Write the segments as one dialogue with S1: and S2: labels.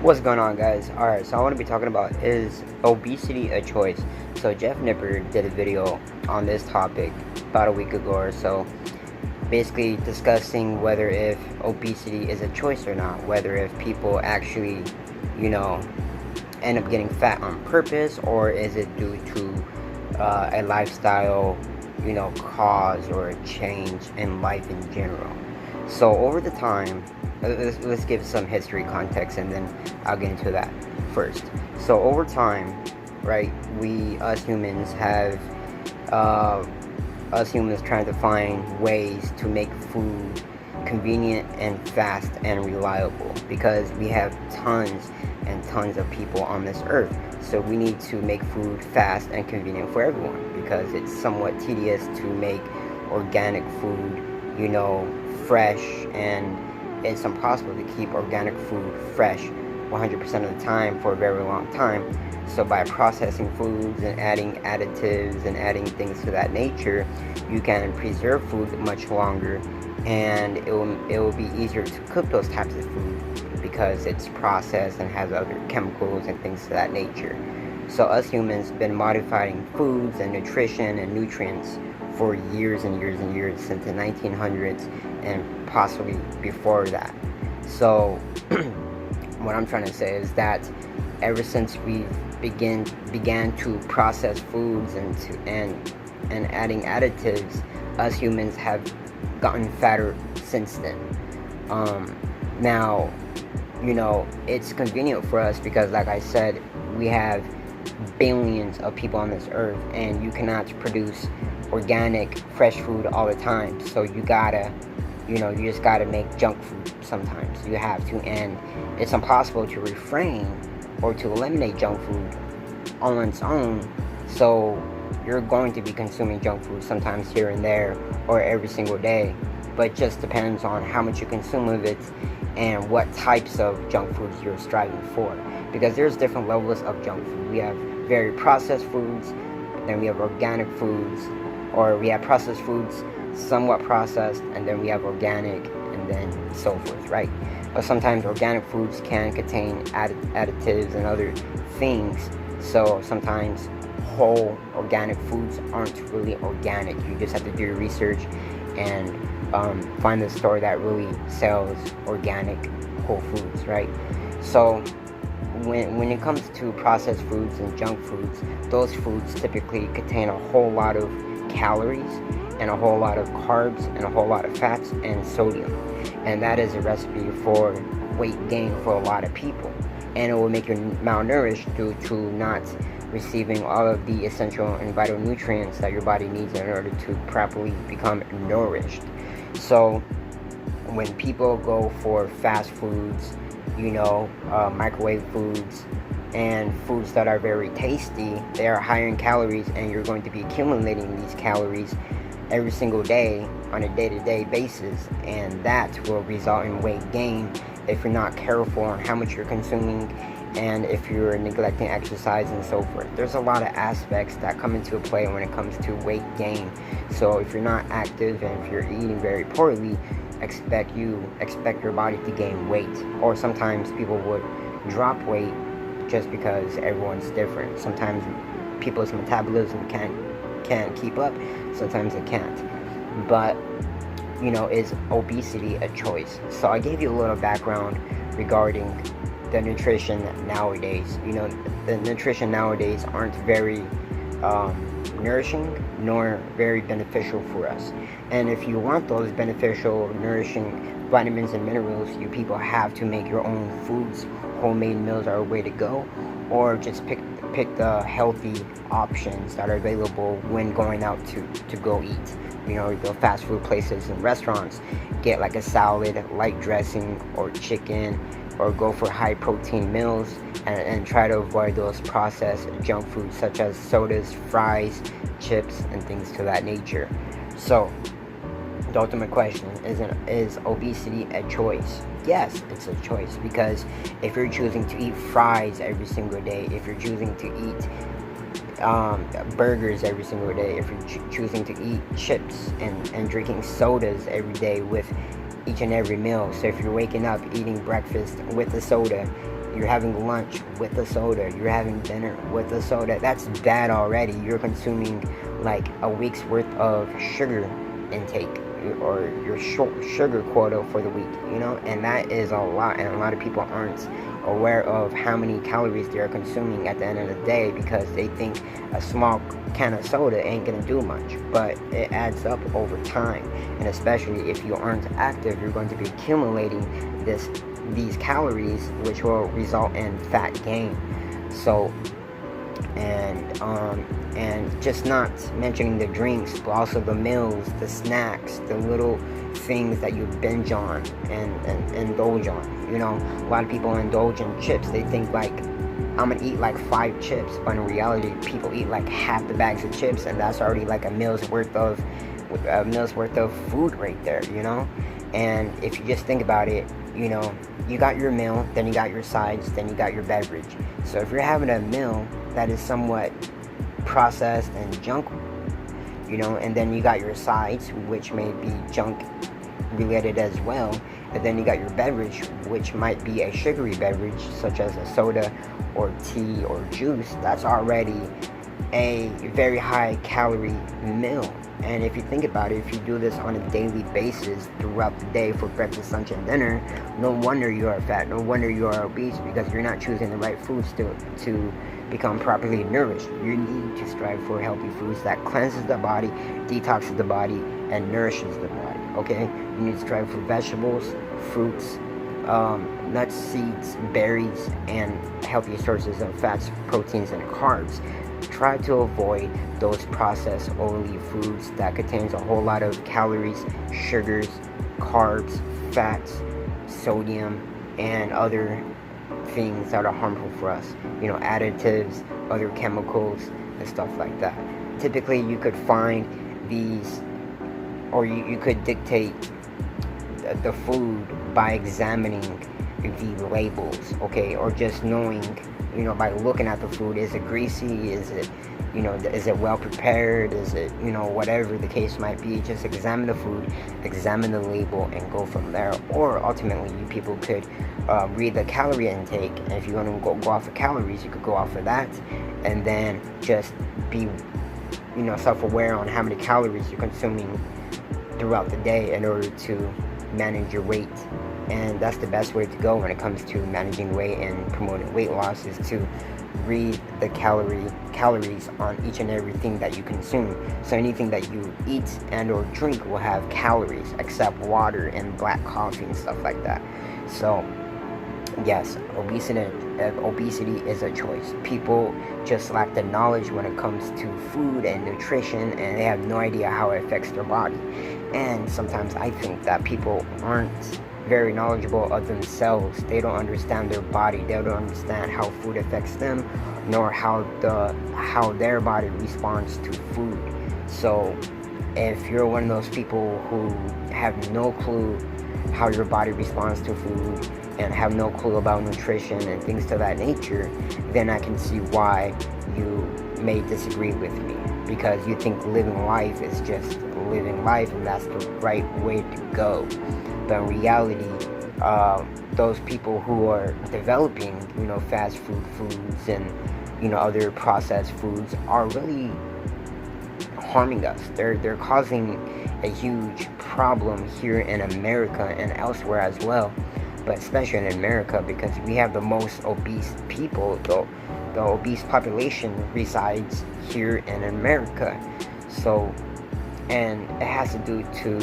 S1: What's going on, guys? Alright, so I want to be talking about, is obesity a choice? So Jeff Nipper did a video on this topic about a week ago or so, basically discussing whether if obesity is a choice or not, whether if people actually, end up getting fat on purpose, or is it due to a lifestyle, cause or a change in life in general. So over the time, let's give some history context and then I'll get into that first. So over time, right, us humans trying to find ways to make food convenient and fast and reliable, because we have tons and tons of people on this earth. So we need to make food fast and convenient for everyone, because it's somewhat tedious to make organic food, fresh, and it's impossible to keep organic food fresh 100% of the time for a very long time. So by processing foods and adding additives and adding things to that nature, you can preserve food much longer, and it will be easier to cook those types of food because it's processed and has other chemicals and things to that nature. So us humans been modifying foods and nutrition and nutrients for years and years and years, since the 1900s and possibly before that. So what I'm trying to say is that ever since we began to process foods and adding additives, us humans have gotten fatter since then. Now, it's convenient for us because, like I said, we have billions of people on this earth, and you cannot produce organic fresh food all the time. So you just gotta make junk food sometimes. You have to, and it's impossible to refrain or to eliminate junk food on its own. So you're going to be consuming junk food sometimes here and there, or every single day, but it just depends on how much you consume of it and what types of junk foods you're striving for, because there's different levels of junk food. We have very processed foods, then we have organic foods, or we have processed foods somewhat processed, and then we have organic, and then so forth, right? But sometimes organic foods can contain additives and other things, so sometimes whole organic foods aren't really organic. You just have to do your research and find the store that really sells organic whole foods, right? So when it comes to processed foods and junk foods, those foods typically contain a whole lot of calories and a whole lot of carbs and a whole lot of fats and sodium, and that is a recipe for weight gain for a lot of people, and it will make you malnourished due to not receiving all of the essential and vital nutrients that your body needs in order to properly become nourished. So when people go for fast foods, microwave foods, and foods that are very tasty, they are higher in calories, and you're going to be accumulating these calories every single day on a day-to-day basis, and that will result in weight gain if you're not careful on how much you're consuming, and if you're neglecting exercise and so forth. There's a lot of aspects that come into play when it comes to weight gain. So if you're not active and if you're eating very poorly, expect your body to gain weight. Or sometimes people would drop weight just because everyone's different. Sometimes people's metabolism can't keep up, sometimes it can't. But is obesity a choice? So I gave you a little background regarding the nutrition nowadays. The nutrition nowadays aren't very nourishing nor very beneficial for us. And if you want those beneficial, nourishing vitamins and minerals, you people have to make your own foods. Homemade meals are a way to go, or just pick the healthy options that are available when going out to go eat. The fast food places and restaurants, get like a salad, light dressing, or chicken, or go for high protein meals, and try to avoid those processed junk foods such as sodas, fries, chips, and things to that nature. So the ultimate question is obesity a choice? Yes, it's a choice, because if you're choosing to eat fries every single day, if you're choosing to eat burgers every single day, if you're choosing to eat chips and drinking sodas every day with each and every meal. So if you're waking up eating breakfast with a soda, You're having lunch with a soda. You're having dinner with a soda. That's bad already. You're consuming like a week's worth of sugar intake, or your sugar quota for the week, and that is a lot. And a lot of people aren't aware of how many calories they're consuming at the end of the day, because they think a small can of soda ain't gonna do much, but it adds up over time. And especially if you aren't active, you're going to be accumulating these calories, which will result in fat gain. So, and just not mentioning the drinks, but also the meals, the snacks, the little things that you binge on and indulge on. A lot of people indulge in chips. They think like, I'm gonna eat like 5 chips, but in reality, people eat like half the bags of chips, and that's already like a meal's worth of food right there. And if you just think about it, you got your meal, then you got your sides, then you got your beverage. So if you're having a meal that is somewhat processed and junk, and then you got your sides, which may be junk related as well, and then you got your beverage, which might be a sugary beverage such as a soda or tea or juice, that's already a very high calorie meal. And if you think about it, if you do this on a daily basis throughout the day for breakfast, lunch, and dinner, no wonder you are fat, no wonder you are obese, because you're not choosing the right foods to become properly nourished. You need to strive for healthy foods that cleanses the body, detoxes the body, and nourishes the body, okay? You need to strive for vegetables, fruits, nuts, seeds, berries, and healthy sources of fats, proteins, and carbs. Try to avoid those processed oily foods that contains a whole lot of calories, sugars, carbs, fats, sodium, and other things that are harmful for us. Additives, other chemicals, and stuff like that. Typically, you could find these, or you could dictate the food by examining the labels, okay, or just knowing, by looking at the food. Is it greasy? Is it, is it well prepared? Is it, whatever the case might be. Just examine the food, examine the label, and go from there. Or ultimately, you people could read the calorie intake, and if you want to go off of calories, you could go off of that, and then just be, self-aware on how many calories you're consuming throughout the day in order to manage your weight. And that's the best way to go when it comes to managing weight and promoting weight loss, is to read the calories on each and everything that you consume. So anything that you eat and or drink will have calories, except water and black coffee and stuff like that. So yes, obesity is a choice. People just lack the knowledge when it comes to food and nutrition, and they have no idea how it affects their body. And sometimes I think that people aren't very knowledgeable of themselves. They don't understand their body. They don't understand how food affects them, nor how their body responds to food. So if you're one of those people who have no clue how your body responds to food and have no clue about nutrition and things to that nature, then I can see why you may disagree with me, because you think living life is just living life and that's the right way to go. But in reality, those people who are developing, fast food foods and, other processed foods are really harming us. They're causing a huge problem here in America and elsewhere as well, but especially in America, because we have the most obese people. The obese population resides here in America. So, and it has to do to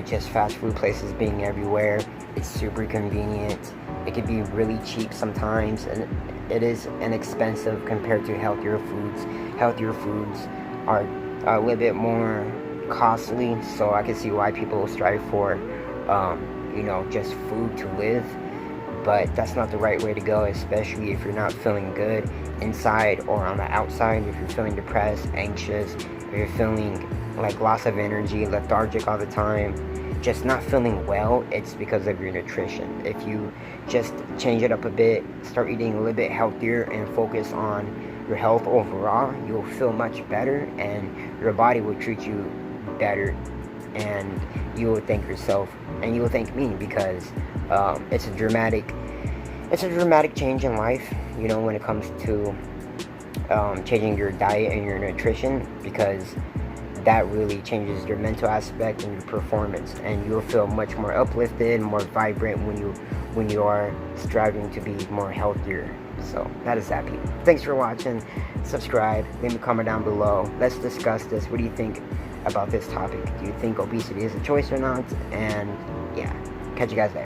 S1: just fast food places being everywhere. It's super convenient. It can be really cheap sometimes, and it is inexpensive compared to healthier foods. Healthier foods are a little bit more costly, so I can see why people strive for just food to live. But that's not the right way to go, especially if you're not feeling good inside or on the outside. If you're feeling depressed, anxious, if you're feeling like loss of energy, lethargic all the time, just not feeling well, it's because of your nutrition. If you just change it up a bit, start eating a little bit healthier, and focus on your health overall, you'll feel much better, and your body will treat you better, and you will thank yourself, and you will thank me, because it's a dramatic it's a dramatic change in life, you know, when it comes to changing your diet and your nutrition, because that really changes your mental aspect and your performance, and you'll feel much more uplifted, more vibrant when you are striving to be more healthier. So that is that, people. Thanks for watching. Subscribe, leave me a comment down below. Let's discuss this. What do you think about this topic? Do you think obesity is a choice or not? And yeah, catch you guys later.